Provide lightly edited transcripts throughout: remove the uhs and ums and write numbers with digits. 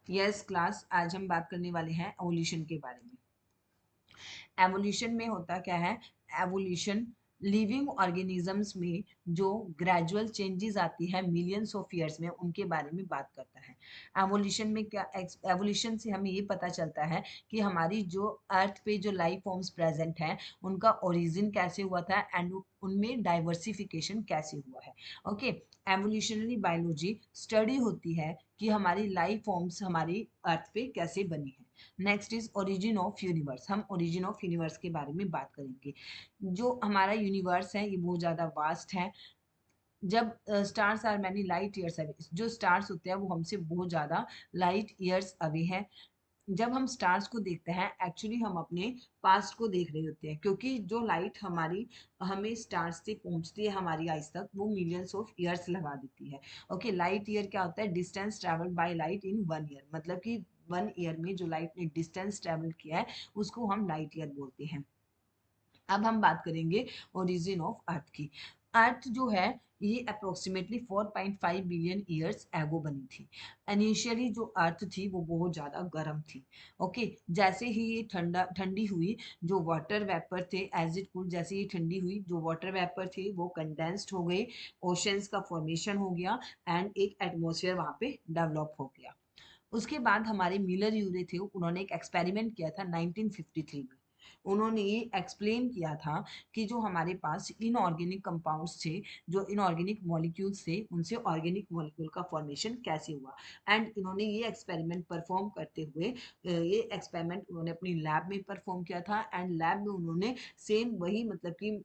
Yes class, आज हम बात करने वाले हैं एवोल्यूशन के बारे में। एवोल्यूशन में होता क्या है? एवोल्यूशन लिविंग ऑर्गेनिजम्स में जो ग्रेजुअल चेंजेस आती है मिलियंस ऑफ ईयर्स में, उनके बारे में बात करता है। एवोल्यूशन में क्या, एवोल्यूशन से हमें ये पता चलता है कि हमारी जो अर्थ पे जो लाइफ फॉर्म्स प्रेजेंट हैं उनका ओरिजिन कैसे हुआ था एंड उनमें डाइवर्सिफिकेशन कैसे हुआ है। ओके, एवोल्यूशनरी बायोलॉजी स्टडी होती है कि हमारी लाइफ फॉर्म्स हमारी अर्थ पे कैसे बनी है। Next is origin of universe. हम ओरिजिन ऑफ यूनिवर्स के बारे में बात करेंगे। जो हमारा यूनिवर्स है ये बहुत ज़्यादा वास्ट है। जब stars are many light years away, जो स्टार्स होते हैं वो हमसे बहुत ज़्यादा लाइट ईयर्स अवे हैं। जब हम स्टार्स को देखते हैं एक्चुअली हम अपने पास्ट को देख रहे होते हैं, क्योंकि जो लाइट हमारी हमें स्टार्स से पहुंचती है हमारी आइज तक वो मिलियंस ऑफ ईयर्स लगा देती है। ओके, लाइट ईयर क्या होता है? Distance travel by light in 1 year, मतलब कि 1 ईयर में जो लाइट ने डिस्टेंस ट्रेवल किया है उसको हम लाइट ईयर बोलते हैं। अब हम बात करेंगे ओरिजिन ऑफ अर्थ की। अर्थ जो है ये अप्रोक्सीमेटली 4.5 बिलियन ईयर्स एगो बनी थी। इनिशियली जो अर्थ थी वो बहुत ज़्यादा गर्म थी। ओके, जैसे ही ये ठंडी हुई, जो वाटर वेपर थे एज इट कूल, जैसे ही ठंडी हुई जो वाटर वेपर थे वो कंडेंस्ड हो गए, ओशंस का फॉर्मेशन हो गया एंड एक एटमोसफियर वहाँ पे डेवलप हो गया। उसके बाद हमारे मिलर यूरे थे, उन्होंने एक एक्सपेरिमेंट किया था 1953 में। उन्होंने ये एक्सप्लेन किया था कि जो हमारे पास इनऑर्गेनिक कंपाउंड्स थे, जो इनऑर्गेनिक मॉलिक्यूल्स थे, उनसे ऑर्गेनिक मॉलिक्यूल का फॉर्मेशन कैसे हुआ। एंड इन्होंने ये एक्सपेरिमेंट परफॉर्म करते हुए ये एक्सपेरिमेंट उन्होंने अपनी लैब में परफॉर्म किया था एंड लैब में उन्होंने सेम वही मतलब कि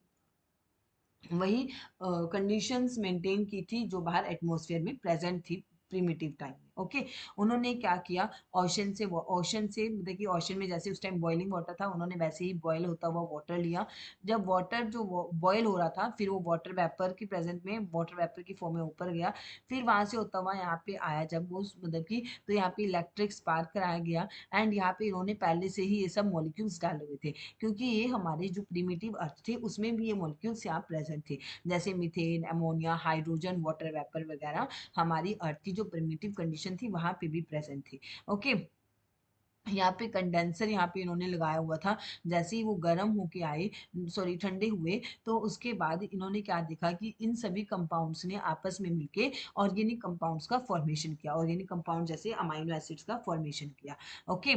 वही कंडीशंस मेंटेन की थी जो बाहर एटमॉस्फेयर में प्रेजेंट थी प्रिमिटिव टाइम में। ओके, उन्होंने क्या किया, ओशन से मतलब कि ओशन में जैसे उस टाइम बॉइलिंग वाटर था, उन्होंने वैसे ही बॉयल होता हुआ वाटर लिया। जब वाटर जो बॉयल हो रहा था फिर वो वाटर वेपर की प्रेजेंट में वाटर वेपर की फॉर्म में ऊपर गया, फिर वहां से होता हुआ यहाँ पे आया जब वो मतलब कि, तो यहाँ पे इलेक्ट्रिक स्पार्क कराया गया एंड यहाँ पे इन्होंने पहले से ही ये सब मॉलिक्यूल्स डाले हुए थे, क्योंकि ये हमारे जो प्रिमिटिव अर्थ थे उसमें भी ये मॉलिक्यूल्स यहाँ प्रेजेंट थे, जैसे methane, ammonia, hydrogen, water vapour वगैरह हमारी अर्थ की जो प्रिमिटिव कंडीशन थी वहां पे भी प्रेजेंट थी। ओके, यहाँ पे कंडेंसर यहाँ पे इन्होंने लगाया हुआ था। जैसे ही वो गर्म होके आए, सॉरी ठंडे हुए, तो उसके बाद इन्होंने क्या देखा कि इन सभी कंपाउंड्स ने आपस में मिलके ऑर्गेनिक कंपाउंड्स का फॉर्मेशन किया, ऑर्गेनिक कंपाउंड जैसे अमाइनो एसिड्स का फॉर्मेशन किया। ओके,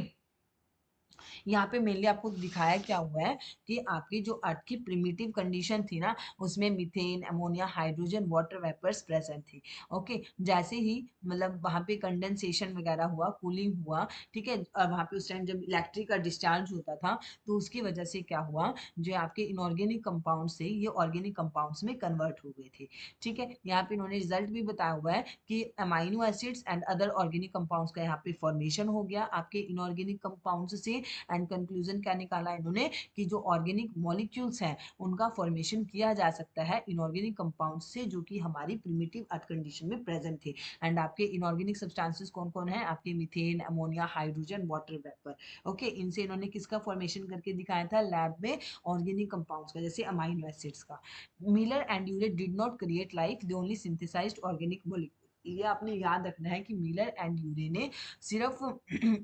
यहाँ पे मेनली आपको दिखाया क्या हुआ है कि आपकी जो अर्थ की प्रिमिटिव कंडीशन थी ना उसमें methane, ammonia, hydrogen, water vapours present थी। ओके, जैसे ही मतलब वहाँ पे कंडेंसेशन वगैरह हुआ, कूलिंग हुआ, ठीक है, और वहाँ पे उस टाइम जब इलेक्ट्रिक का डिस्चार्ज होता था तो उसकी वजह से क्या हुआ, जो आपके इनऑर्गेनिक कंपाउंड से ये ऑर्गेनिक कंपाउंड्स में कन्वर्ट हो गए थे। ठीक है, यहाँ पे इन्होंने रिजल्ट भी बताया हुआ है कि amino acids and other organic compounds का यहाँ पे फॉर्मेशन हो गया आपके इनऑर्गेनिक कंपाउंड्स से। एंड कंक्लूजन क्या निकाला इन्होंने कि जो ऑर्गेनिक मॉलिक्यूल्स हैं उनका फॉर्मेशन किया जा सकता है इनऑर्गेनिक कंपाउंड से जो कि हमारी प्रिमिटिव अर्थ कंडीशन में प्रेजेंट थे। एंड आपके इनऑर्गेनिक सब्सटेंसेस कौन कौन है? आपके methane, ammonia, hydrogen, water vapour. Okay, इनसे इन्होंने किसका फॉर्मेशन करके दिखाया था लैब में? ऑर्गेनिक कंपाउंड्स का, जैसे अमाइनो एसिड्स का। Miller and Urey did not create life, they only synthesised organic molecule. ये आपने याद रखना है कि मिलर एंड यूरे ने सिर्फ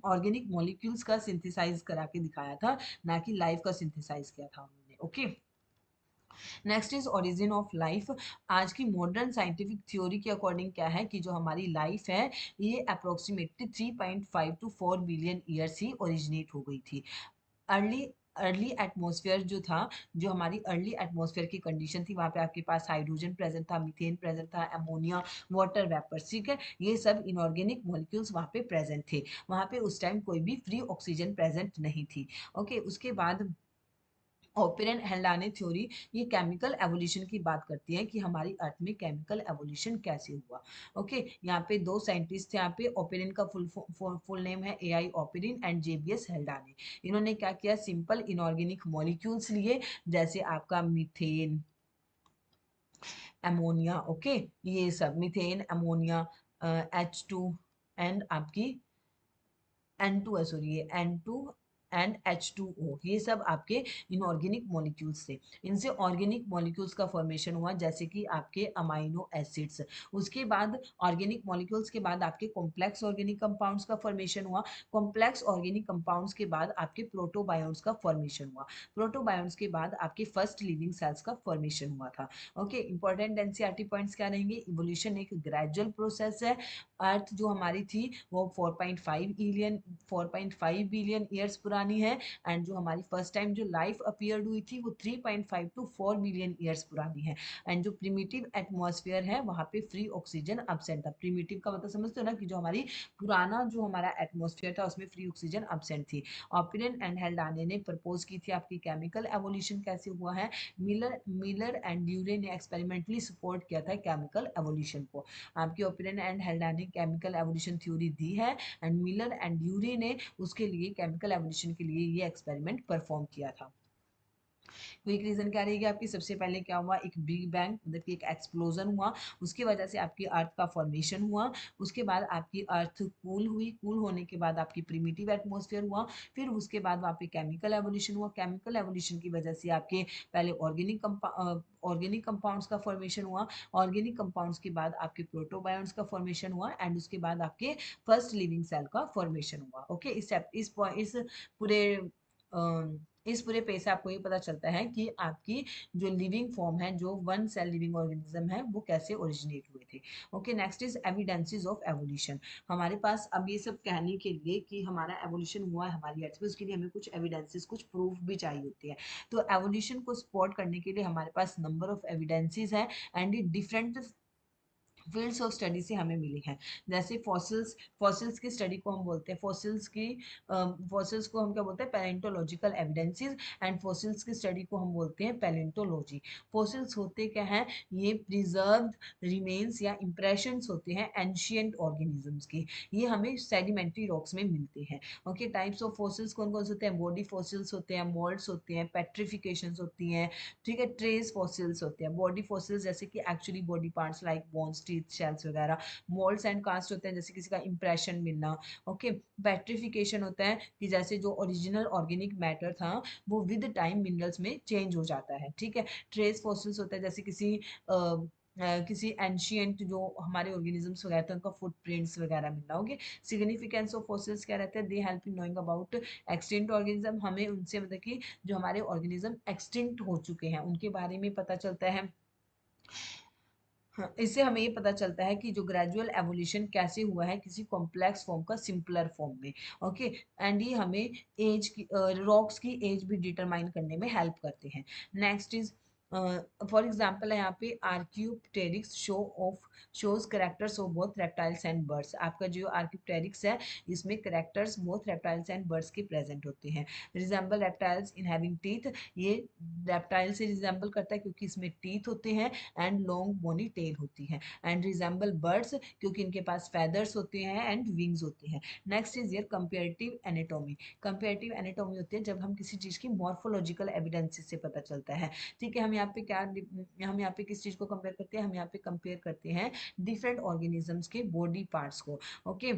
ऑर्गेनिक मॉलिक्यूल्स का सिंथेसाइज करा के दिखाया था, ना कि लाइफ का सिंथेसाइज किया था उन्होंने। Okay, next is origin of life. आज की मॉडर्न साइंटिफिक थ्योरी के अकॉर्डिंग क्या है कि जो हमारी लाइफ है ये अप्रोक्सीमेटली 3.5 टू 4 बिलियन ईयर्स ही ओरिजिनेट हो गई थी। अर्ली अर्ली एटमॉस्फेयर जो था, जो हमारी अर्ली एटमॉस्फेयर की कंडीशन थी, वहाँ पे आपके पास हाइड्रोजन प्रेजेंट था, मीथेन प्रेजेंट था, अमोनिया, वाटर वेपर, ठीक है, ये सब इनऑर्गेनिक मॉलिक्यूल्स वहाँ पे प्रेजेंट थे। वहाँ पे उस टाइम कोई भी फ्री ऑक्सीजन प्रेजेंट नहीं थी। ओके, उसके बाद ओपेरन हेल्डाने थ्योरी ये केमिकल एवोल्यूशन की बात करती है कि हमारी अर्थ में केमिकल एवोल्यूशन कैसे हुआ। ओके, यहाँ पे दो साइंटिस्ट थे, यहाँ पे ओपेरन का फुल नेम है ए आई ओपेरिन एंड जेबीएस हेल्डाने। इन्होंने क्या किया, सिंपल इनऑर्गेनिक मॉलिक्यूल्स लिए, जैसे आपका मीथेन, अमोनिया, ओके, ये सब मीथेन, अमोनिया, H2 एंड आपकी N2 है, सॉरी ये N2 एंड H2O, ये सब आपके इनऑर्गेनिक मॉलिक्यूल्स थे। इनसे ऑर्गेनिक मॉलिक्यूल्स का फॉर्मेशन हुआ, जैसे कि आपके अमाइनो एसिड्स। उसके बाद ऑर्गेनिक मॉलिक्यूल्स के बाद आपके कॉम्प्लेक्स ऑर्गेनिक कंपाउंड्स का फॉर्मेशन हुआ। कॉम्प्लेक्स ऑर्गेनिक कंपाउंड्स के बाद आपके प्रोटोबायोन्ट्स का फॉर्मेशन हुआ। प्रोटोबायोन्ट्स के बाद आपके फर्स्ट लिविंग सेल्स का फॉर्मेशन हुआ था। ओके, इंपॉर्टेंट एनसीईआरटी पॉइंट्स क्या रहेंगे? इवोल्यूशन एक ग्रेजुअल प्रोसेस है। अर्थ जो हमारी थी वो 4.5 बिलियन ईयर्स पुरानी है। एंड जो हमारी फर्स्ट टाइम जो लाइफ अपीयर्ड हुई थी वो 3.5 टू 4 बिलियन ईयर्स पुरानी है। एंड जो प्रिमिटिव एटमॉस्फेयर है वहां पे फ्री ऑक्सीजन एब्सेंट था। प्रिमिटिव का मतलब समझते हो ना, कि जो हमारी पुराना जो हमारा एटमॉस्फेयर था उसमें फ्री ऑक्सीजन एब्सेंट थी। ऑपिनियन एंड हेल्डाने ने प्रपोज की थी आपकी केमिकल एवोल्यूशन कैसे हुआ है। मिलर एंड ड्यूरे ने एक्सपेरिमेंटली सपोर्ट किया था केमिकल एवोल्यूशन को। आपकी opinion and Haldane chemical evolution theory दी है, एंड मिलर एंड ड्यूरे ने उसके लिए केमिकल एवोल्यूशन के लिए ये एक्सपेरिमेंट परफॉर्म किया था। क्विक रीजन क्या रहेगी आपकी? सबसे पहले क्या हुआ, एक बिग बैंग मतलब कि एक एक्सप्लोजन हुआ, उसकी वजह से आपकी अर्थ का फॉर्मेशन हुआ। उसके बाद आपकी अर्थ कूल हुई, कूल होने के बाद आपकी प्रिमिटिव एटमॉस्फेयर हुआ। फिर उसके बाद वहाँ पे केमिकल एवोल्यूशन हुआ। केमिकल एवोल्यूशन की वजह से आपके पहले ऑर्गेनिक कंपाउंड्स का फॉर्मेशन हुआ। ऑर्गेनिक कंपाउंड्स के बाद आपके प्रोटोबायोन्ट्स का फॉर्मेशन हुआ, एंड उसके बाद आपके फर्स्ट लिविंग सेल का फॉर्मेशन हुआ। ओके, इस पूरे इस पूरे पेज से आपको ये पता चलता है कि आपकी जो लिविंग फॉर्म है, जो वन सेल लिविंग ऑर्गेनिज्म है, वो कैसे ओरिजिनेट हुए थे। Okay, next is evidences of evolution. हमारे पास अब ये सब कहने के लिए कि हमारा एवोल्यूशन हुआ है हमारी अर्थ पे, उसके लिए हमें कुछ एविडेंसेस, कुछ प्रूफ भी चाहिए होती है। तो एवोल्यूशन को सपोर्ट करने के लिए हमारे पास नंबर ऑफ एविडेंसेस है, एंड ये डिफरेंट फील्ड्स ऑफ स्टडी से हमें मिली हैं। जैसे फॉसिल्स, फॉसिल्स की स्टडी को हम बोलते हैं, फॉसिल्स को हम क्या बोलते हैं? Palaeontological evidences. एंड फॉसिल्स की स्टडी को हम बोलते हैं पैलेंटोलॉजी। फॉसिल्स होते क्या हैं? ये प्रिजर्व्ड रिमेन्स या इंप्रेशंस होते हैं एंशियंट ऑर्गेनिजम्स की। ये हमें सेडिमेंट्री रॉक्स में मिलते हैं। ओके, टाइप्स ऑफ फॉसिल्स कौन कौन से होते हैं? बॉडी फॉसिल्स होते हैं, मोल्ड्स होते हैं, पेट्रिफिकेशंस होती हैं, ठीक है, ट्रेस फॉसिल्स होते हैं। बॉडी फॉसिल्स जैसे कि actually body parts like bones, teeth, shells वगैरह। मोल्ड्स एंड कास्ट होते हैं जैसे किसी का इंप्रेशन मिलना। ओके, पेट्रिफिकेशन होता है कि जैसे जो ओरिजिनल ऑर्गेनिक मैटर था वो विद टाइम मिनरल्स में चेंज हो जाता है। ठीक है, ट्रेस फॉसिल्स होता है जैसे किसी एंशियंट जो हमारे ऑर्गेनिजम्स वगैरह थे उनका फुटप्रिंट्स वगैरह मिलना। होगी सिग्निफिकेंस ऑफ फॉसिल्स क्या रहते हैं? They help in knowing about extinct organism. हमें उनसे मतलब कि जो हमारे ऑर्गेनिज्म एक्सटिंक्ट हो चुके हैं उनके बारे में पता चलता है। हाँ, इससे हमें ये पता चलता है कि जो ग्रेजुअल एवोल्यूशन कैसे हुआ है किसी कॉम्प्लेक्स फॉर्म का सिंपलर फॉर्म में। ओके, एंड ये हमें एज की रॉक्स की एज भी डिटरमाइन करने में हेल्प करते हैं। नेक्स्ट इज फॉर एग्जांपल है यहाँ पे Archaeopteryx shows characters of both reptiles and birds. आपका जो आर्क्यूप्टेरिक्स है इसमें characters both reptiles and birds के प्रेजेंट होते हैं। Resemble reptiles in having teeth, ये रेप्टाइल से रिजेंबल करता है क्योंकि इसमें टीथ होते हैं एंड लॉन्ग बोनी टेल होती है। एंड रिजेंबल बर्ड्स क्योंकि इनके पास फेदर्स होते हैं एंड विंग्स होती हैं। Next is year comparative anatomy. Comparative anatomy होती है जब हम किसी चीज की मॉर्फोलॉजिकल एविडेंसेस से पता चलता है। ठीक है, हम यहाँ पे किस चीज को कंपेयर करते हैं? हम यहाँ पे कंपेयर करते हैं डिफरेंट ऑर्गेनिजम्स के बॉडी पार्ट्स को। ओके,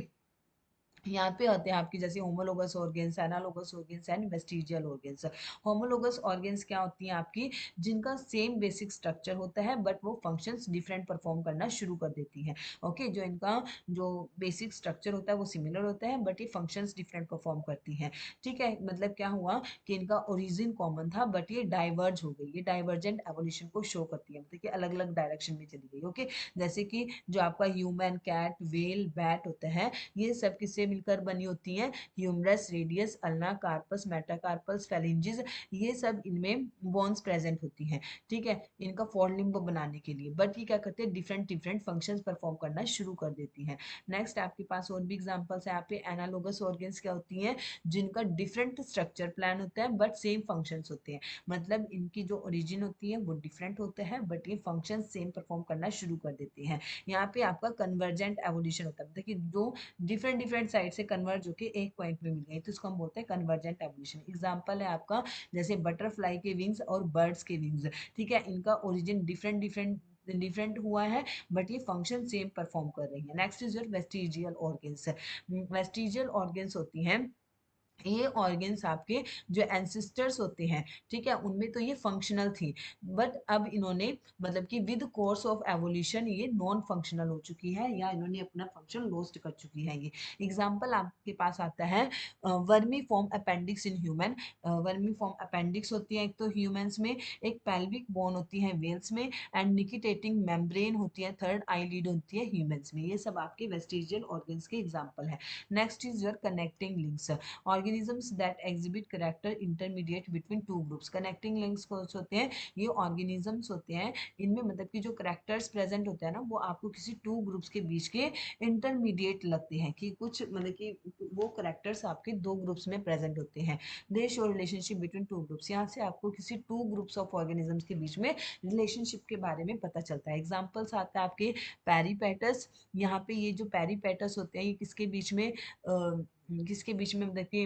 यहाँ पे आते हैं आपकी जैसे homologous organs, analogous organs and vestigial organs. Homologous organs क्या होती हैं आपकी? जिनका सेम बेसिक स्ट्रक्चर होता है बट वो फंक्शंस डिफरेंट परफॉर्म करना शुरू कर देती हैं। ओके, जो इनका जो बेसिक स्ट्रक्चर होता है वो सिमिलर होता है बट ये फंक्शंस डिफरेंट परफॉर्म करती हैं। ठीक है, मतलब क्या हुआ कि इनका ओरिजिन कॉमन था बट ये डाइवर्ज हो गई। ये डाइवर्जेंट एवोल्यूशन को शो करती है, मतलब कि अलग अलग डायरेक्शन में चली गई। ओके, जैसे कि जो आपका ह्यूमन, कैट, वेल, बैट होता है, ये सब किससे मिलकर बनी होती हैं? Humerus, radius, ulna, carpus, metacarpus, phalanges, ये सब इनमें बोन्स प्रेजेंट होती हैं। ठीक है, इनका फोर लिम्ब बनाने के लिए, बट ये क्या करते हैं? डिफरेंट डिफरेंट फंक्शंस परफॉर्म करना शुरू कर देती हैं। नेक्स्ट आपके पास और भी एग्जांपल्स है यहाँ पे। एनालोगस ऑर्गेन्स क्या होती हैं? जिनका डिफरेंट स्ट्रक्चर प्लान होता है बट सेम फंक्शंस होते हैं। मतलब इनकी जो ओरिजिन होती है वो डिफरेंट होता है बट ये फंक्शन सेम परफॉर्म करना शुरू कर देते हैं। यहाँ पे आपका कन्वर्जेंट एवोल्यूशन होता है, मतलब कि जो डिफरेंट डिफरेंट साइड से कन्वर्ज होकर एक पॉइंट में मिल गए तो इसको हम बोलते हैं कन्वर्जेंट एवोल्यूशन। एग्जांपल है आपका जैसे बटरफ्लाई के विंग्स और बर्ड्स के विंग्स। ठीक है, इनका ओरिजिन डिफरेंट हुआ है बट ये फंक्शन सेम परफॉर्म कर रही है। Next is your vestigial organs. Vestigial organs होती हैं ये ऑर्गन्स आपके जो एंसिस्टर्स होते हैं, ठीक है, उनमें तो ये फंक्शनल थी, बट अब इन्होंने मतलब कि विद कोर्स ऑफ एवोल्यूशन ये नॉन फंक्शनल हो चुकी है, या इन्होंने अपना फंक्शन लॉस्ट कर चुकी है ये। एग्जांपल आपके पास आता है vermi form appendix in human. Vermi form appendix होती है एक तो ह्यूमंस में, एक पेल्विक बोन होती है वेल्स में, एंड निकिटेटिंग मेम्ब्रेन होती है, थर्ड आईलिड होती है ह्यूमंस में। ये सब आपके वेस्टिजियल ऑर्गन्स के एग्जाम्पल है। Next is your connecting links. organisms that exhibit character intermediate between two groups। connecting links कौन से होते हैं? ये organisms होते हैं, इनमें मतलब कि जो characters present होते हैं ना, वो आपको किसी two groups के बीच के intermediate लगते हैं, कि कुछ मतलब कि वो characters आपके दो groups में present होते हैं। they show relationship between two groups। यहाँ से आपको किसी two groups of organisms के बीच में relationship के बारे में पता चलता है। examples आता है आपके पेरीपेटस। यहाँ पे ये जो पेरीपेटस होते हैं, ये किसके बीच में मतलब कि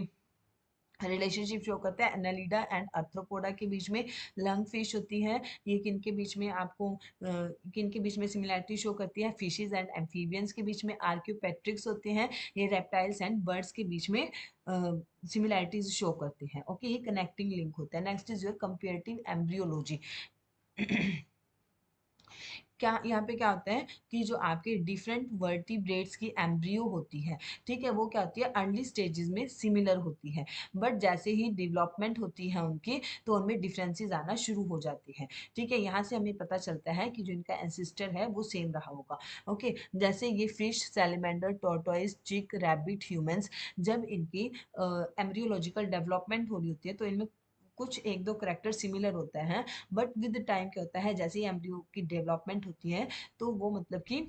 रिलेशनशिप शो करता है? एनालिडा एंड आर्थ्रोपोडा के बीच में। लंग फिश होती है, ये किनके बीच में आपको किनके बीच में सिमिलैरिटी शो करती है? फिशेज एंड एम्फीबियंस के बीच में। आर्क्योपेट्रिक्स होते हैं, ये रेप्टाइल्स एंड बर्ड्स के बीच में सिमिलैरिटीज शो करते हैं। ओके, ये कनेक्टिंग लिंक होता है। Next is your comparative embryology. क्या यहाँ पे क्या होता है कि जो आपके डिफरेंट वर्टिब्रेट्स की एम्ब्रियो होती है, ठीक है, वो क्या होती है? अर्ली स्टेजेस में सिमिलर होती है, बट जैसे ही डेवलपमेंट होती है उनकी, तो उनमें डिफरेंसेस आना शुरू हो जाते हैं। ठीक है, यहाँ से हमें पता चलता है कि जो इनका एंसिस्टर है वो सेम रहा होगा। ओके, जैसे ये फिश, सैलमेंडर, टॉर्टोइस, चिक, रैबिट, ह्यूमंस, जब इनकी एम्ब्रियोलॉजिकल डेवलपमेंट हो रही होती है, तो इनमें कुछ एक दो करेक्टर सिमिलर होता है, बट विद टाइम क्या होता है, जैसे ही एम्ब्रियो की डेवलपमेंट होती है, तो वो मतलब कि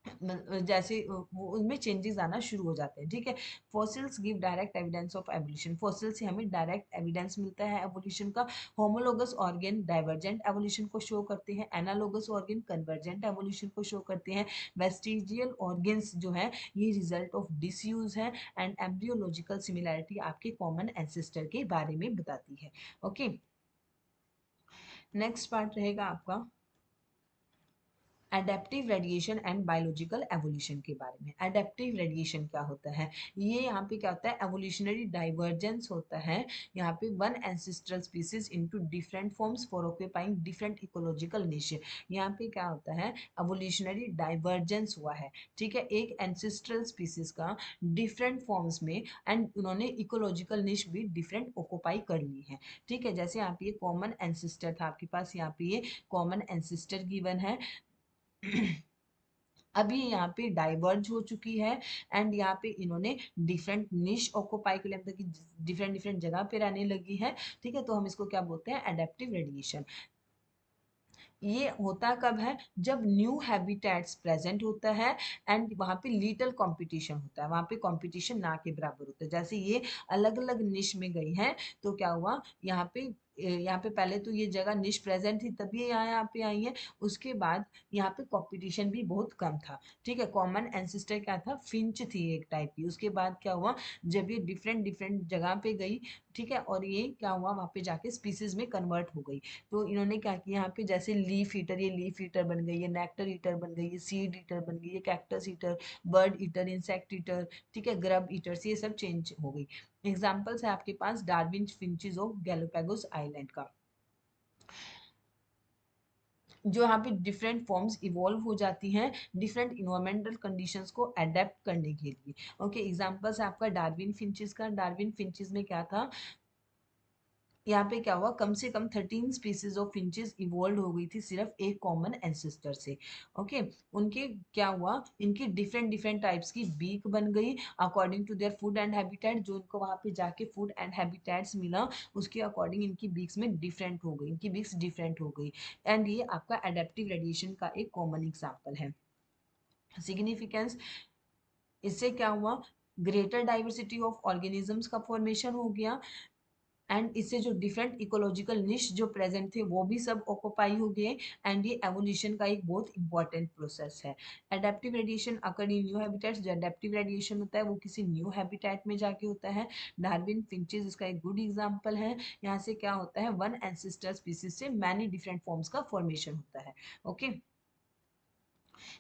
जैसे वो उनमें चेंजेस आना शुरू हो जाते हैं। ठीक है, fossils give direct evidence of evolution. Fossil से हमें डायरेक्ट एविडेंस मिलता है एवोल्यूशन का। होमोलोगस ऑर्गन डाइवर्जेंट एवोल्यूशन को शो करते हैं, एनालोगस ऑर्गन कन्वर्जेंट एवोल्यूशन को शो करते हैं। वेस्टिजियल ऑर्गन्स जो है ये रिजल्ट ऑफ डिसयूज है, एंड एम्ब्रियोलॉजिकल सिमिलैरिटी आपके कॉमन एंसेस्टर के बारे में बताती है। ओके, नेक्स्ट पार्ट रहेगा आपका adaptive radiation and biological evolution के बारे में। एडेप्टिव रेडिएशन क्या होता है? ये यहाँ पे क्या होता है? एवोल्यूशनरी डाइवर्जेंस होता है। यहाँ पे one ancestral species into different forms for occupying different ecological निश। यहाँ पे क्या होता है? एवोल्यूशनरी डाइवर्जेंस हुआ है, ठीक है, एक एंसेस्ट्रल स्पीसीज का डिफरेंट फॉर्म्स में, एंड उन्होंने इकोलॉजिकल निश भी डिफरेंट ऑक्यूपाई कर ली है। ठीक है, जैसे यहाँ पे ये कॉमन एंसेस्टर था आपके पास, यहाँ पे ये कॉमन एंसेस्टर गिवन है। अभी यहाँ पे डाइवर्ज हो चुकी है, एंड यहाँ पे इन्होंने डिफरेंट निश ऑक्यूपाई कर लिया, मतलब कि डिफरेंट डिफरेंट जगह पे रहने लगी है। ठीक है, तो हम इसको क्या बोलते हैं? Adaptive radiation. ये होता कब है? जब न्यू हैबिटेट्स प्रेजेंट होता है, एंड वहाँ पे लिटिल कंपटीशन होता है, वहाँ पे कंपटीशन ना के बराबर होता है। जैसे ये अलग अलग निश में गई हैं, तो क्या हुआ यहाँ पे पहले तो ये जगह निश प्रेजेंट थी, तभी यहाँ पे आई है। उसके बाद यहाँ पे कंपटीशन भी बहुत कम था। ठीक है, कॉमन एंसेस्टर क्या था? फिंच थी एक टाइप की। उसके बाद क्या हुआ? जब ये डिफरेंट डिफरेंट जगह पे गई, ठीक है, और ये क्या हुआ? वहाँ पे जाके स्पीसीज में कन्वर्ट हो गई। तो इन्होंने क्या किया? यहाँ पे जैसे लीफ ईटर, ये लीफ ईटर बन गई, ये नेक्टर ईटर बन गई, ये सीड ईटर बन गई, ये cactus eater, bird eater, insect eater, ठीक है, ग्रब ईटर्स, ये सब चेंज हो गई। एग्जाम्पल्स है आपके पास डार्विन फिंचेस ऑफ गैलोपैगोस आइलैंड का, जो यहाँ पे डिफरेंट फॉर्म्स इवॉल्व हो जाती हैं डिफरेंट इन्वायरमेंटल कंडीशंस को अडेप्ट करने के लिए। ओके, एग्जाम्पल्स है आपका डार्विन फिंचेस का। डार्विन फिंचेस में क्या था? यहाँ पे क्या हुआ? कम से कम 13 स्पीसीज ऑफ फिंचेस इवॉल्व हो गई थी सिर्फ एक कॉमन एंसेस्टर से। ओके, उनके क्या हुआ? इनकी डिफरेंट डिफरेंट टाइप्स की बीक बन गई according to their food and habitat. जो इनको वहां पे जाके फूड एंड हैबिटेट्स मिला, उसके अकॉर्डिंग इनकी बीक्स में डिफरेंट हो गई, इनकी बीक्स डिफरेंट हो गई, एंड ये आपका एडेप्टिव रेडिएशन का एक कॉमन एग्जाम्पल है। सिग्निफिकेंस, इससे क्या हुआ? ग्रेटर डाइवर्सिटी ऑफ ऑर्गेनिजम्स का फॉर्मेशन हो गया, एंड इससे जो डिफरेंट इकोलॉजिकल निश जो प्रेजेंट थे वो भी सब ऑक्यूपाई हो गए, एंड ये एवोल्यूशन का एक बहुत इंपॉर्टेंट प्रोसेस है। एडेप्टिव रेडिएशन अकर इन न्यू हैबिटेट्स। जो एडेप्टिव रेडिएशन होता है वो किसी न्यू हैबिटेट में जाके होता है। डार्विन फिंचेस इसका एक गुड एग्जांपल है। यहाँ से क्या होता है? वन एंसेस्टर स्पीसीज से मैनी डिफरेंट फॉर्म्स का फॉर्मेशन होता है। Okay,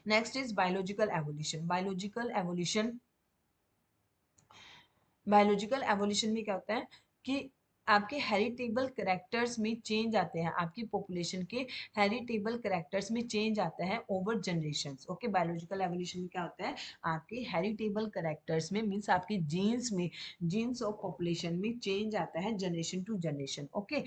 next is biological evolution. Biological evolution biological evolution में क्या होता है कि आपके हेरिटेबल करेक्टर्स में चेंज आते हैं, आपकी पॉपुलेशन के हेरिटेबल करेक्टर्स में चेंज आता है over generations. Okay, biological evolution में क्या होता है, आपके हेरिटेबल करेक्टर्स में मींस आपके जीन्स में, जीन्स ऑफ पॉपुलेशन में चेंज आता है जनरेशन टू जनरेशन। ओके,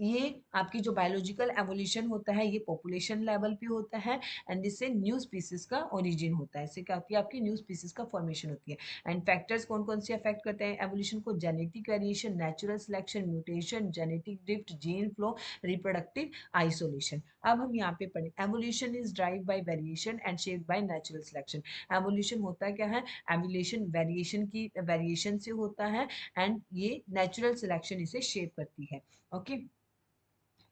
ये आपकी जो बायोलॉजिकल एवोल्यूशन होता है ये पॉपुलेशन लेवल पे होता है एंड इससे न्यू स्पीसीज का ओरिजिन होता है। इससे क्या होती है, आपकी न्यू स्पीसीज का फॉर्मेशन होती है। एंड फैक्टर्स कौन कौन से अफेक्ट करते हैं एवोल्यूशन को, genetic variation, natural selection, mutation, genetic drift, gene flow, reproductive isolation. अब हम यहाँ पे पढ़े, evolution is drive bye variation and shaped by natural selection. Evolution होता क्या है, एवोल्यूशन वेरिएशन की वेरिएशन से होता है एंड ये नेचुरल सिलेक्शन इसे शेप करती है। ओके,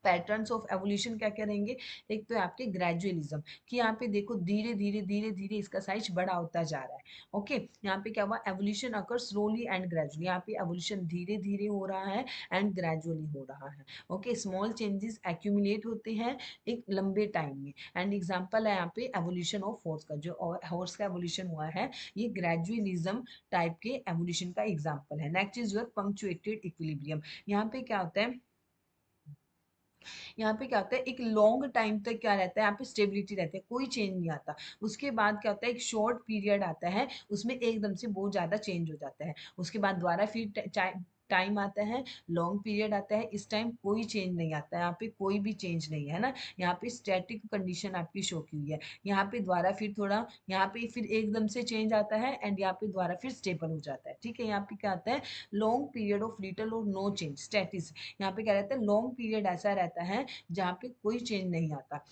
पैटर्न्स ऑफ एवोल्यूशन क्या क्या रहेंगे, एक तो है आपके ग्रेजुअलिज्म, कि यहाँ पे देखो धीरे धीरे धीरे धीरे इसका साइज बड़ा होता जा रहा है। ओके, यहाँ पे क्या हुआ, evolution occur slowly and gradually, यहाँ पे एवोल्यूशन धीरे धीरे हो रहा है एंड ग्रेजुअली हो रहा है। ओके, स्मॉल चेंजेस एक्यूमुलेट होते हैं एक लंबे टाइम में। एंड एग्जाम्पल है यहाँ पे एवोल्यूशन ऑफ हॉर्स का, जो हॉर्स का एवोल्यूशन हुआ है ये ग्रेजुअलिज्म टाइप के एवोल्यूशन का एग्जाम्पल है। Next is your punctuated equilibrium. यहाँ पे क्या होता है, यहाँ पे क्या होता है, एक लॉन्ग टाइम तक क्या रहता है, यहाँ पे स्टेबिलिटी रहती है, कोई चेंज नहीं आता। उसके बाद क्या होता है, एक शॉर्ट पीरियड आता है उसमें एकदम से बहुत ज्यादा चेंज हो जाता है। उसके बाद दोबारा फिर टाइम आता है, लॉन्ग पीरियड आता है, इस टाइम कोई चेंज नहीं आता है, यहाँ पे कोई भी चेंज नहीं है ना, यहाँ पे स्टैटिक कंडीशन आपकी शो की हुई है। यहाँ पे दोबारा फिर थोड़ा, यहाँ पे फिर एकदम से चेंज आता है एंड यहाँ पे दोबारा फिर स्टेबल हो जाता है। ठीक है, यहाँ पे क्या आता है, लॉन्ग पीरियड ऑफ लिटल और नो चेंज, स्टैटिस। यहाँ पे क्या रहता है, लॉन्ग पीरियड ऐसा रहता है जहाँ पे कोई चेंज नहीं आता।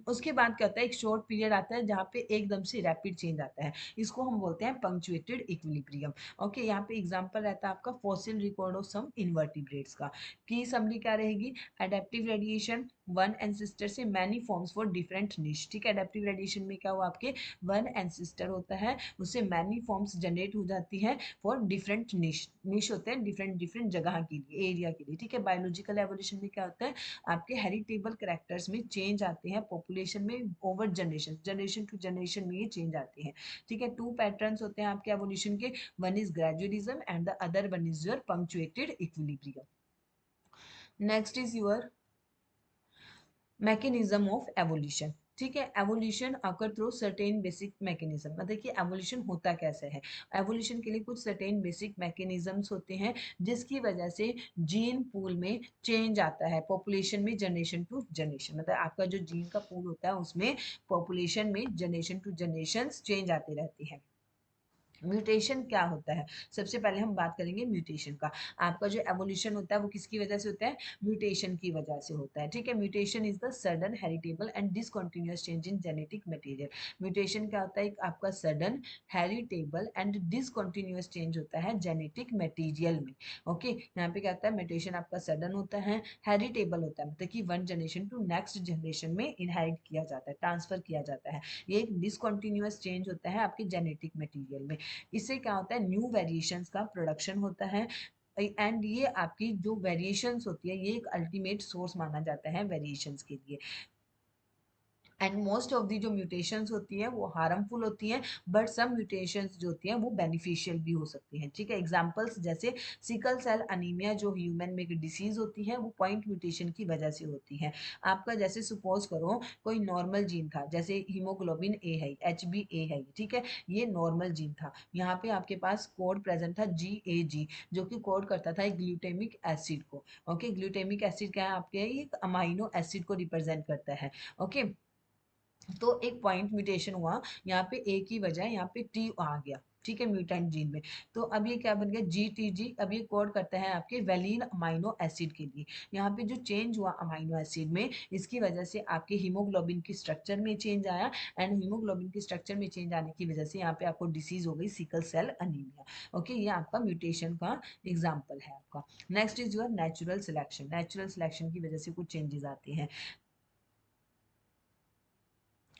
उसके बाद क्या होता है, एक शॉर्ट पीरियड आता है जहाँ पे एकदम से रैपिड चेंज आता है, इसको हम बोलते हैं पंक्चुएटेड इक्विलिब्रियम। ओके, यहाँ पे एग्जांपल रहता है आपका fossil record of some invertebrates का। की समरी क्या रहेगी, एडेप्टिव रेडिएशन, वन एंसेस्टर से many forms for different niche. ठीक है, एडेप्टिव रेडिएशन में क्या हुआ, आपके वन एंसेस्टर होता है उससे मैनी फॉर्म्स जनरेट हो जाती है फॉर डिफरेंट निश, निश होते हैं डिफरेंट डिफरेंट जगह के लिए, एरिया के लिए। ठीक है, बायोलॉजिकल एवोल्यूशन में क्या होता है, आपके हेरिटेबल करेक्टर्स में चेंज आते हैं पॉपुलेशन में over generation, generation to generation में ये चेंज आते हैं। ठीक है, टू पैटर्न्स होते हैं आपके एवोल्यूशन के, one is gradualism and the other one is your punctuated equilibrium. Next is your mechanism of evolution. ठीक है, evolution occur through certain basic mechanism, मतलब कि एवोल्यूशन होता कैसे है, एवोल्यूशन के लिए कुछ सर्टेन बेसिक मैकेनिज्म्स होते हैं जिसकी वजह से जीन पूल में चेंज आता है पॉपुलेशन में जनरेशन टू जनरेशन, मतलब आपका जो जीन का पूल होता है उसमें पॉपुलेशन में जनरेशन टू जनरेशन चेंज आते रहते हैं। म्यूटेशन क्या होता है, सबसे पहले हम बात करेंगे म्यूटेशन का। आपका जो एवोल्यूशन होता है वो किसकी वजह से होता है, म्यूटेशन की वजह से होता है। ठीक है, mutation is the sudden heritable and discontinuous change in genetic material. Mutation क्या होता है, एक आपका sudden heritable and discontinuous change होता है जेनेटिक मटेरियल में। ओके, यहाँ पे क्या होता है, म्यूटेशन आपका सडन होता है, हेरिटेबल होता है, मतलब कि one generation to next generation में इनहेरिट किया जाता है, ट्रांसफर किया जाता है। ये एक डिसकंटिन्यूअस चेंज होता है आपके जेनेटिक मटेरियल में। इससे क्या होता है, न्यू वेरिएशंस का प्रोडक्शन होता है एंड ये आपकी जो वेरिएशंस होती है ये एक अल्टीमेट सोर्स माना जाता है वेरिएशंस के लिए। एंड मोस्ट ऑफ दी जो म्यूटेशंस होती हैं वो हार्मफुल होती हैं, बट सम म्यूटेशंस जो होती हैं वो बेनिफिशियल भी हो सकती हैं। ठीक है, एग्जांपल्स जैसे सिकल सेल अनीमिया जो ह्यूमन में एक डिसीज होती है वो पॉइंट म्यूटेशन की वजह से होती है। आपका जैसे सपोज करो कोई नॉर्मल जीन था, जैसे हीमोग्लोबिन ए है, HbA है, ठीक है, ये नॉर्मल जीन था, यहाँ पे आपके पास कोड प्रेजेंट था GAG जो कि कोड करता था एक ग्लूटेमिक एसिड को। ओके, ग्लूटेमिक एसिड क्या है आपके, एक अमाइनो एसिड को रिप्रेजेंट करता है। ओके, तो एक पॉइंट म्यूटेशन हुआ, यहाँ पे ए की बजाय यहाँ पे टी आ गया। ठीक है, म्यूटेंट जीन में, तो अब ये क्या बन गया GTG, अब ये कोड करता है आपके वेलिन अमाइनो एसिड के लिए। यहाँ पे जो चेंज हुआ अमाइनो एसिड में, इसकी वजह से आपके हीमोग्लोबिन की स्ट्रक्चर में चेंज आया एंड हीमोग्लोबिन की स्ट्रक्चर में चेंज आने की वजह से यहाँ पे आपको डिसीज हो गई सिकल सेल अनीमिया। ओके, ये आपका म्यूटेशन का एग्जाम्पल है आपका। Next is your natural selection. Natural selection की वजह से कुछ चेंजेस आते हैं।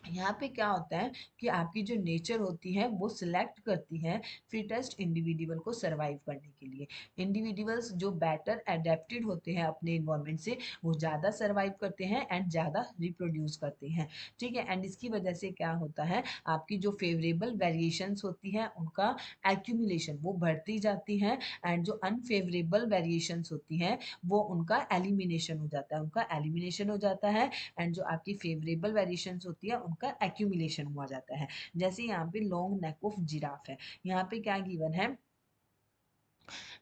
यहाँ पे क्या होता है कि आपकी जो नेचर होती है वो सिलेक्ट करती है फिटेस्ट इंडिविजुअल को सरवाइव करने के लिए। इंडिविजुअल्स जो बेटर एडेप्टेड होते हैं अपने इन्वायरमेंट से, वो ज़्यादा सरवाइव करते हैं एंड ज़्यादा रिप्रोड्यूस करते हैं। ठीक है, एंड इसकी वजह से क्या होता है, आपकी जो फेवरेबल वेरिएशंस होती हैं उनका एक्यूमुलेशन वो बढ़ती जाती हैं, एंड जो अनफेवरेबल वेरिएशंस होती हैं वो उनका एलिमिनेशन हो जाता है, एंड जो आपकी फेवरेबल वेरिएशंस होती है उनका एक्यूमुलेशन हुआ जाता है। जैसे यहाँ पे लॉन्ग नेक ऑफ जिराफ है, यहाँ पे क्या गिवन है,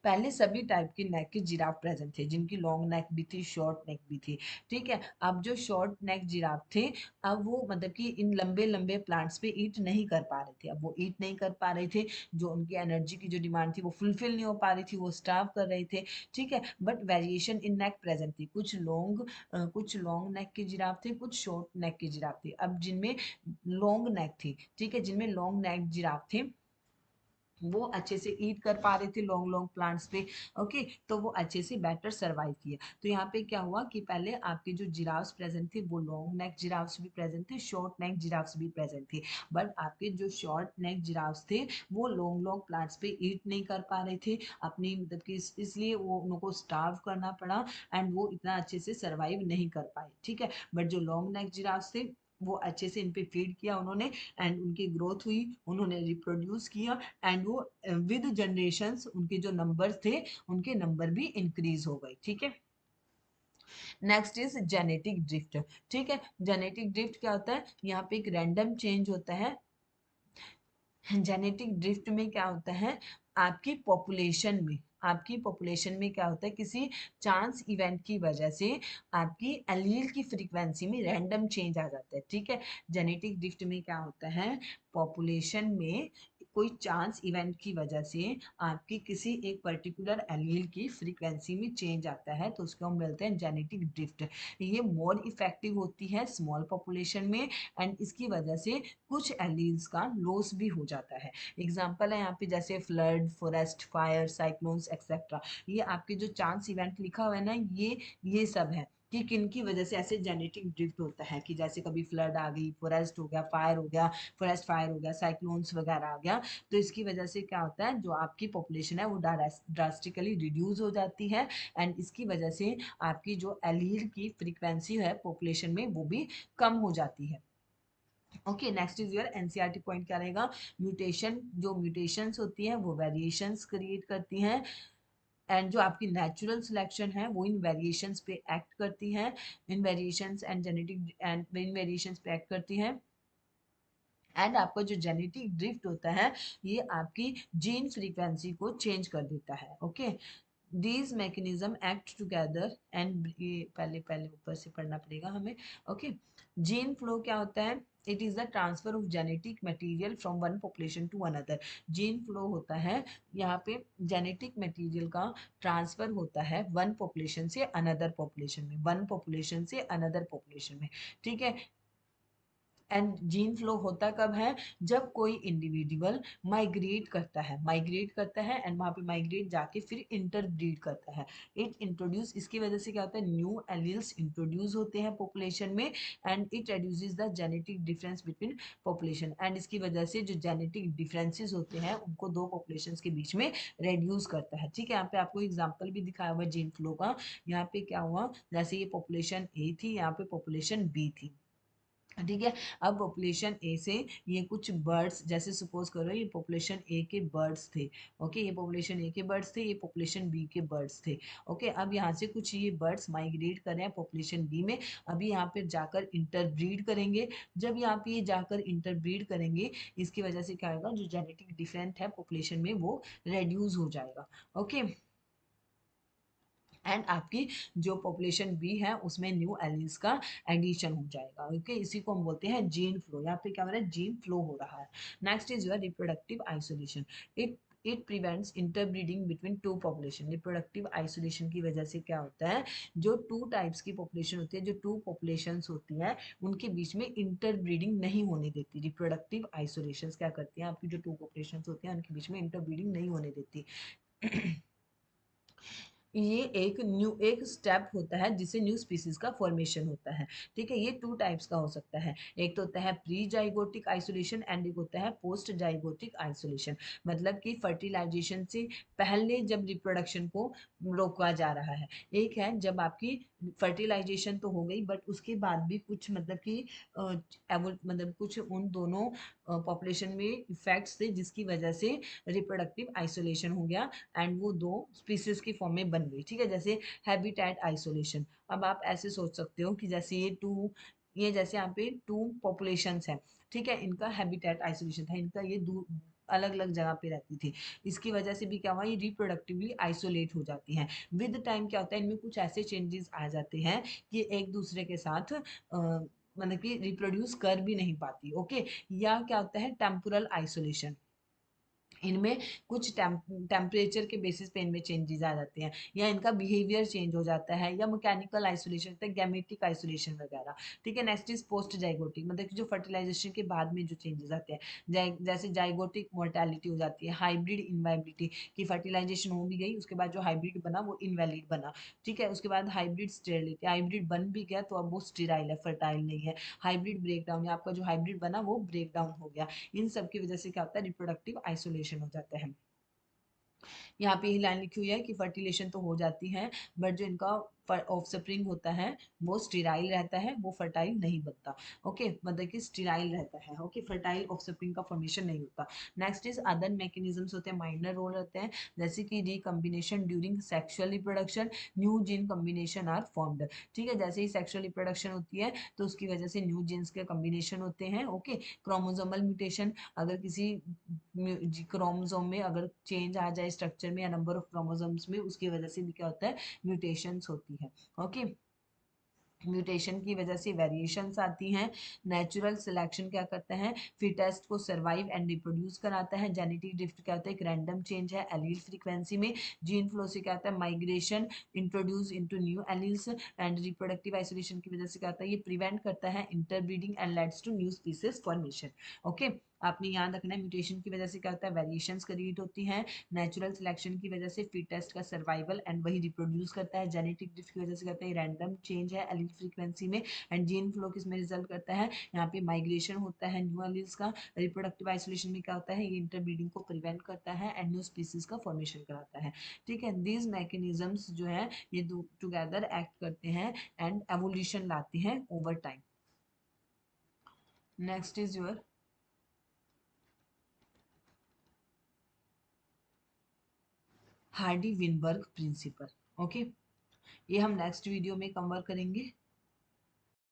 पहले सभी टाइप के नेक के जिराफ प्रेजेंट थे, जिनकी लॉन्ग नेक भी थी, शॉर्ट नेक भी थी। ठीक है, अब जो शॉर्ट नेक जिराफ थे, अब वो मतलब कि इन लंबे लंबे प्लांट्स पे ईट नहीं कर पा रहे थे, अब वो ईट नहीं कर पा रहे थे, जो उनकी एनर्जी की जो डिमांड थी वो फुलफिल नहीं हो पा रही थी, वो स्टार्व कर रहे थे। ठीक है, but variation in neck present थी, कुछ लॉन्ग नेक के जिराफ थे, कुछ शॉर्ट नेक के जिराफ थे। अब जिनमें लॉन्ग नेक थी, ठीक है, जिनमें लॉन्ग नेक जिराफ थे वो अच्छे से ईट कर पा रहे थे लॉन्ग लॉन्ग प्लांट्स पे। ओके, तो वो अच्छे से बेटर सरवाइव किया। तो यहाँ पे क्या हुआ कि पहले आपके जो जिराफ्स प्रेजेंट थे वो लॉन्ग नेक जिराफ्स भी प्रेजेंट थे, शॉर्ट नेक जिराफ्स भी प्रेजेंट थे। बट आपके जो शॉर्ट नेक जिराफ्स थे वो लॉन्ग लॉन्ग प्लांट्स पे ईट नहीं कर पा रहे थे अपनी, मतलब कि इसलिए वो उनको स्टार्व करना पड़ा, एंड वो इतना अच्छे से सरवाइव नहीं कर पाए। ठीक है, बट जो लॉन्ग नेक जिराफ्स थे वो अच्छे से इन पे फीड किया उन्होंने, एंड उनकी ग्रोथ हुई, उन्होंने रिप्रोड्यूस किया, एंड वो विद जनरेशंस उनके जो नंबर थे उनके नंबर भी इंक्रीज हो गए। ठीक है, नेक्स्ट इज जेनेटिक ड्रिफ्ट। ठीक है, जेनेटिक ड्रिफ्ट क्या होता है, यहाँ पे एक रैंडम चेंज होता है। जेनेटिक ड्रिफ्ट में क्या होता है, आपकी पॉपुलेशन में क्या होता है, किसी चांस इवेंट की वजह से आपकी एलील की फ्रीक्वेंसी में रैंडम चेंज आ जाता है। ठीक है, जेनेटिक ड्रिफ्ट में क्या होता है, पॉपुलेशन में कोई चांस इवेंट की वजह से आपकी किसी एक पर्टिकुलर एलील की फ्रीक्वेंसी में चेंज आता है, तो उसको हम बोलते हैं जेनेटिक ड्रिफ्ट। ये मोर इफेक्टिव होती है स्मॉल पॉपुलेशन में, एंड इसकी वजह से कुछ एलील्स का लॉस भी हो जाता है। एग्जाम्पल है यहाँ पे जैसे flood, forest fire, cyclones etcetera. ये आपके जो चांस इवेंट लिखा हुआ है ना, ये सब है कि किन की वजह से ऐसे जेनेटिक ड्रिफ्ट होता है, कि जैसे कभी फ्लड आ गई, फॉरेस्ट हो गया, फायर हो गया, फॉरेस्ट फायर हो गया, साइक्लोन्स वगैरह आ गया। तो इसकी वजह से क्या होता है, जो आपकी पॉपुलेशन है वो ड्रास्टिकली रिड्यूस हो जाती है, एंड इसकी वजह से आपकी जो एलील की फ्रीक्वेंसी है पॉपुलेशन में वो भी कम हो जाती है। Okay, next is your NCERT point क्या रहेगा, म्यूटेशन, जो म्यूटेशंस होती हैं वो वेरिएशंस क्रिएट करती हैं, एंड जो आपकी नेचुरल सिलेक्शन है वो इन वेरिएशंस पे एक्ट करती है, इन वेरिएशंस एंड जेनेटिक एंड इन वेरिएशंस पे एक्ट करती है। एंड आपका जो जेनेटिक ड्रिफ्ट होता है ये आपकी जीन फ्रीक्वेंसी को चेंज कर देता है। Okay, these mechanism act together and, ये पहले पहले ऊपर से पढ़ना पड़ेगा हमें। ओके, जीन फ्लो क्या होता है, it is the transfer of genetic material from one population to another. Gene flow होता है यहाँ पे जेनेटिक मटेरियल का ट्रांसफर होता है वन पॉपुलेशन से अनदर पॉपुलेशन में, वन पॉपुलेशन से अनदर पॉपुलेशन में। ठीक है, एंड जीन फ्लो होता कब है, जब कोई इंडिविजुअल माइग्रेट करता है एंड वहाँ पे माइग्रेट जाके फिर इंटरब्रीड करता है। इट इंट्रोड्यूस, इसकी वजह से क्या होता है, न्यू एलील्स इंट्रोड्यूस होते हैं पॉपुलेशन में, and it reduces the genetic difference between population, and इसकी वजह से जो जेनेटिक डिफरेंसेस होते हैं उनको दो पॉपुलेशंस के बीच में रेड्यूस करता है। ठीक है, यहाँ पे आपको एग्जाम्पल भी दिखाया हुआ है जीन फ्लो का। यहाँ पे क्या हुआ, जैसे ये पॉपुलेशन ए थी, यहाँ पे पॉपुलेशन बी थी। ठीक है, अब पॉपुलेशन ए से ये कुछ बर्ड्स, जैसे सपोज करो ये पॉपुलेशन ए के बर्ड्स थे। ओके, ये पॉपुलेशन ए के बर्ड्स थे, ये पॉपुलेशन बी के बर्ड्स थे। ओके, अब यहाँ से कुछ ये बर्ड्स माइग्रेट कर रहे हैं पॉपुलेशन बी में, अभी यहाँ पे जाकर इंटरब्रीड करेंगे। जब यहाँ पे ये जाकर इंटरब्रीड करेंगे, इसकी वजह से क्या होगा, जो जेनेटिक डिफरेंट है पॉपुलेशन में वो रेड्यूस हो जाएगा। ओके, एंड आपकी जो पॉपुलेशन बी है उसमें न्यू एलिस का एडिशन हो जाएगा। ओके, इसी को हम बोलते हैं जीन फ्लो। यहाँ पे क्या हो रहा है, जीन फ्लो हो रहा है। Next is your reproductive isolation. It prevents interbreeding between two population. Reproductive isolation की वजह से क्या होता है, जो टू टाइप्स की पॉपुलेशन होती है, जो टू पॉपुलेशंस होती हैं उनके बीच में इंटरब्रीडिंग नहीं होने देती। रिप्रोडक्टिव आइसोलेशन क्या करती हैं, आपकी जो टू पॉपुलेशंस होती हैं उनके बीच में इंटरब्रीडिंग नहीं होने देती। ये एक स्टेप होता है जिससे न्यू स्पीसीज का फॉर्मेशन होता है। ठीक है, ये टू टाइप्स का हो सकता है। एक तो होता है प्री जाइगोटिक आइसोलेशन एंड एक होता है पोस्ट जाइगोटिक आइसोलेशन। मतलब कि फर्टिलाइजेशन से पहले जब रिप्रोडक्शन को रोका जा रहा है। एक है जब आपकी फर्टिलाइजेशन तो हो गई बट उसके बाद भी कुछ मतलब कि मतलब कुछ उन दोनों पॉपुलेशन में इफेक्ट्स थे जिसकी वजह से रिप्रोडक्टिव आइसोलेशन हो गया एंड वो दो स्पीसीज की फॉर्म में बन गई। ठीक है, जैसे हैबिटेट आइसोलेशन। अब आप ऐसे सोच सकते हो कि जैसे ये जैसे यहाँ पे टू पॉपुलेशंस हैं। ठीक है, इनका हैबिटेट आइसोलेशन था, इनका ये दो अलग अलग जगह पे रहती थी। इसकी वजह से भी क्या हुआ, ये रिप्रोडक्टिवली आइसोलेट हो जाती हैं। विद टाइम क्या होता है, इनमें कुछ ऐसे चेंजेस आ जाते हैं कि एक दूसरे के साथ मतलब कि रिप्रोड्यूस कर भी नहीं पाती। ओके, या क्या होता है टेम्पोरल आइसोलेशन। इनमें कुछ टेम्परेचर के बेसिस पे इनमें चेंजेस आ जाते हैं, या इनका बिहेवियर चेंज हो जाता है, या मैकेनिकल आइसोलेशन होता है, गैमेटिक आइसोलेशन वगैरह। ठीक है, नेक्स्ट इज पोस्ट जाइगोटिक, मतलब कि जो फर्टिलाइजेशन के बाद में जो चेंजेस आते हैं, जैसे जाइगोटिक मोर्टेलिटी हो जाती है, हाइब्रिड इनवाइबिलिटी की फर्टिलाइजेशन हो भी गई, उसके बाद जो हाइब्रिड बना वो इनवैलिड बना। ठीक है, उसके बाद हाइब्रिड स्टेरिलिटी, हाइब्रिड बन भी गया तो अब वो स्टेराइल है, फर्टाइल नहीं है। हाइब्रिड ब्रेक डाउन, आपका जो हाइब्रिड बना वो ब्रेक डाउन हो गया। इन सब की वजह से क्या होता है, रिप्रोडक्टिव आइसोलेशन हो जाता है। यहाँ पे ही लाइन लिखी हुई है कि फर्टिलेशन तो हो जाती है बट जो इनका ऑफस्प्रिंग होता है वो स्टेराइल रहता है, वो फर्टाइल नहीं बनता। ओके, मतलब कि स्टेराइल रहता है। ओके, फर्टाइल ऑफस्प्रिंग का फॉर्मेशन नहीं होता। नेक्स्ट इज अदर मैकेनिज्म्स होते हैं, माइनर रोल रहते हैं, जैसे कि recombination during sexual reproduction, new gene combination are formed. ठीक है, जैसे ही सेक्सुअल रिप्रोडक्शन होती है तो उसकी वजह से न्यू जीन्स के कम्बिनेशन होते हैं। ओके, क्रोमोसोमल म्यूटेशन, अगर किसी क्रोमोसोम में अगर चेंज आ जाए स्ट्रक्चर में या नंबर ऑफ क्रोमोसोम्स में, उसकी वजह से भी क्या होता है, म्यूटेशंस होती है। ओके, म्यूटेशन की वजह से वेरिएशंस आती हैं। नेचुरल सिलेक्शन क्या करता है, फिटेस्ट को सर्वाइव एंड रिप्रोड्यूस कराता है। जेनेटिक ड्रिफ्ट क्या होता है, एक रैंडम चेंज है एलील फ्रीक्वेंसी में। जीन फ्लो से क्या होता है, migration introduce into new alleles. And reproductive isolation की वजह से क्या होता है, ये प्रिवेंट करता है interbreeding and leads to new species formation. Okay, आपने याद रखना है म्यूटेशन की वजह से क्या होता है, वेरिएशंस क्रिएट होती हैं। नेचुरल सिलेक्शन की वजह से फिटेस्ट का सर्वाइवल एंड वही रिप्रोड्यूस करता है। जेनेटिक ड्रिफ्ट की वजह से कहते हैं रैंडम चेंज है एलील फ्रीक्वेंसी में। एंड जीन फ्लो किस में रिजल्ट करता है, यहाँ पे माइग्रेशन होता है न्यू एलील्स का। रिप्रोडक्टिव आइसोलेशन में क्या होता है, ये इंटरब्रीडिंग को प्रिवेंट करता है एंड न्यू स्पीसीज का फॉर्मेशन कराता है। ठीक है, दीज मैकेनिज्म्स जो है ये टुगेदर एक्ट करते हैं एंड एवोल्यूशन लाते हैं over time. Next is your Hardy Weinberg principal. Okay, ये हम नेक्स्ट वीडियो में कवर करेंगे।